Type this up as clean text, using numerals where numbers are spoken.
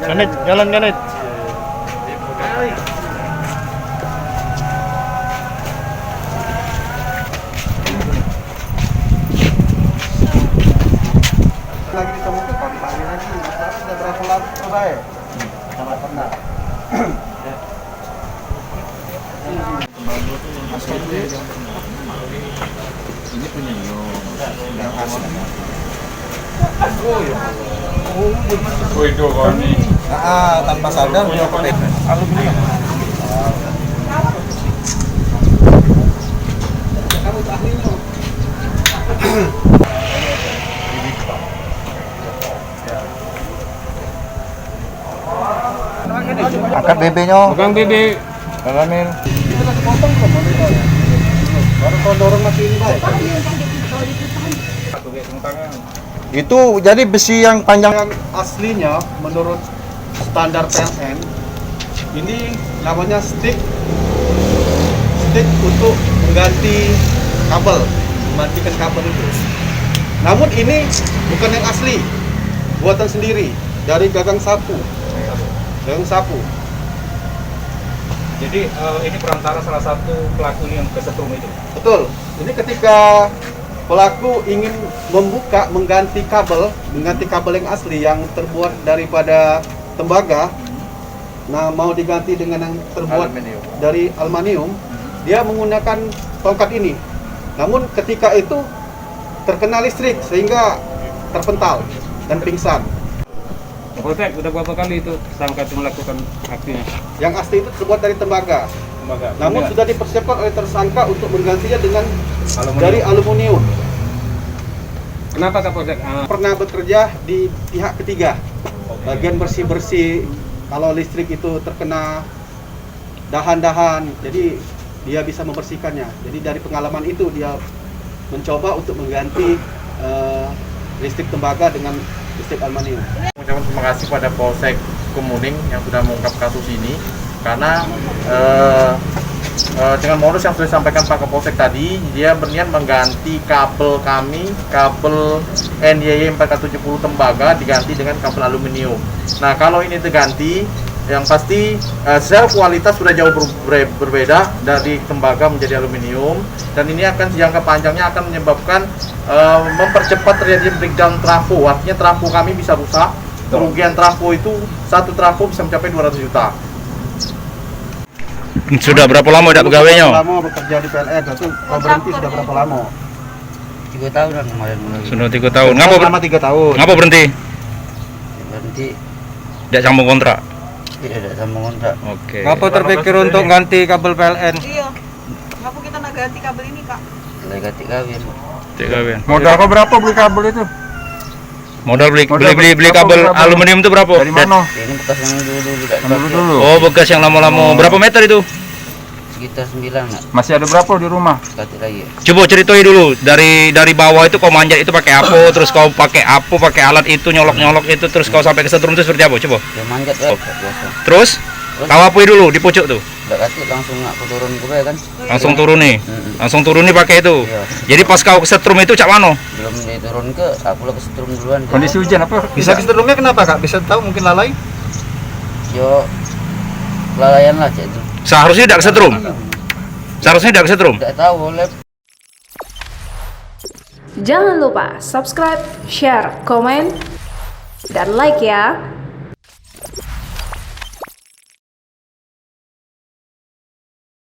Ganit, jalan ganit. Lagi ditemukan pagi-pagi lagi, tapi sudah berapa lama selesai? Sama pernah. Ini punya yang asli. Oh ya. Oh itu kau ini. Tanpa sadar punya petik. Aluminium. Kamu ahlinya. Angkat BB-nya. Bukan BB. Kalamin. Baru kau dorong masih ini baik. Itu jadi besi yang panjang. Yang aslinya menurut standar PLN ini namanya stick untuk mengganti kabel, mematikan kabel itu. Namun ini bukan yang asli, buatan sendiri dari gagang sapu. Jadi ini perantara salah satu pelaku yang kesetrum itu. Betul. Ini ketika pelaku ingin mengganti kabel yang asli yang terbuat daripada tembaga, nah mau diganti dengan yang terbuat dari aluminium, dia menggunakan tongkat ini. Namun ketika itu terkena listrik sehingga terpental dan pingsan. Polsek udah berapa kali itu sangka melakukan aksinya? Yang asli itu terbuat dari tembaga. Namun sudah dipersiapkan oleh tersangka untuk menggantinya dengan dari aluminium. Kenapa Kapolsek? Pernah bekerja di pihak ketiga, bagian bersih-bersih kalau listrik itu terkena dahan-dahan, jadi dia bisa membersihkannya. Jadi dari pengalaman itu dia mencoba untuk mengganti listrik tembaga dengan listrik aluminium. Mengucapkan terima kasih pada Polsek Kemuning yang sudah mengungkap kasus ini, karena dengan modus yang sudah disampaikan Pak Kapolsek tadi, dia berniat mengganti kabel kami, kabel NYY 470 tembaga diganti dengan kabel aluminium. Nah, kalau ini terganti, yang pasti secara kualitas sudah jauh berbeda dari tembaga menjadi aluminium, dan ini akan jangka panjangnya akan menyebabkan mempercepat terjadi breakdown trafo. Artinya trafo kami bisa rusak. Kerugian trafo itu satu trafo bisa mencapai 200 juta. Sudah berapa lama udah pegawainya? Lama bekerja di PLN, itu kalau berhenti sudah berapa lama? 3 tahunan kemarin mulai. Sudah 3 tahun. Ngapa Selama 3 tahun. Ngapa berhenti? Berhenti Tidak sambung kontrak. tidak ada sambung kontrak. Oke. Ngapa terpikir untuk ganti kabel PLN? Iya. Ngapa kita nak ganti kabel ini, Kak? Mulai ganti kawin. Modal kau berapa beli kabel itu? Modal beli Berapa kabel kabel? aluminium itu berapa? Dari mana? Ini bekas yang dulu tidak Yang dipakai. dulu. Oh, bekas yang lama-lama. Berapa meter itu? Sekitar 9 nak. Masih ada berapa di rumah? Ganti lagi. Coba ceritain dulu dari bawah itu kau manjat itu pakai apa, terus kau pakai alat itu nyolok itu, terus kau sampai ke setrum itu seperti apa? Coba. Dia manjat kan biasa. Terus kau apa dulu di pucuk tuh? Udah ganti langsung aku turun ke bawah kan. Langsung turun nih. Langsung turun nih pakai itu. Iya. Jadi pas kau ke setrum itu cak mano? Belum diturun ke aku lah ke setrum duluan. Kondisi hujan apa? Bisa kesetrum kenapa, Kak? Bisa tahu mungkin lalai? Yo kelalaian lah cak itu. Seharusnya tidak ke setrum. Seharusnya tidak ke setrum. Tidak tahu oleh. Jangan lupa subscribe, share, komen, dan like ya.